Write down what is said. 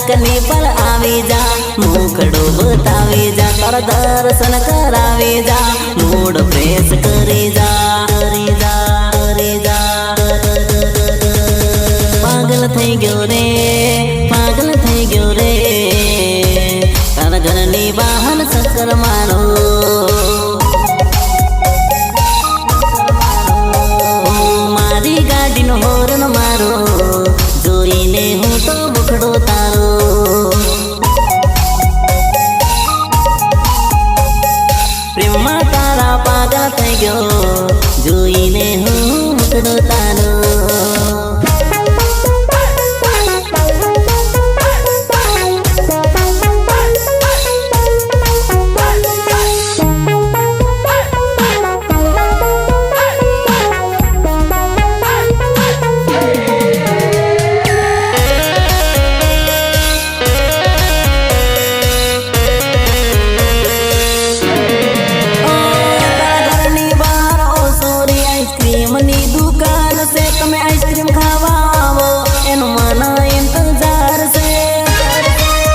દ્વારકની પર આવી જા મુખડો બતાવી જા તારા દર્શન કરાવી જા મૂડ ફ્રેશ કરી જા કરી જા કરી જા પાગલ થઈ ગયો રે પાગલ થઈ ગયો રે તારા ઘરની બહાર ચક્કર મારો મારી ગાડીનો હોર્ન મારો જોઈને હું તો મુખડો તારો પ્રેમમાં તારા પાગલ થઈ ગયો જોઈને હું મુખડો તારો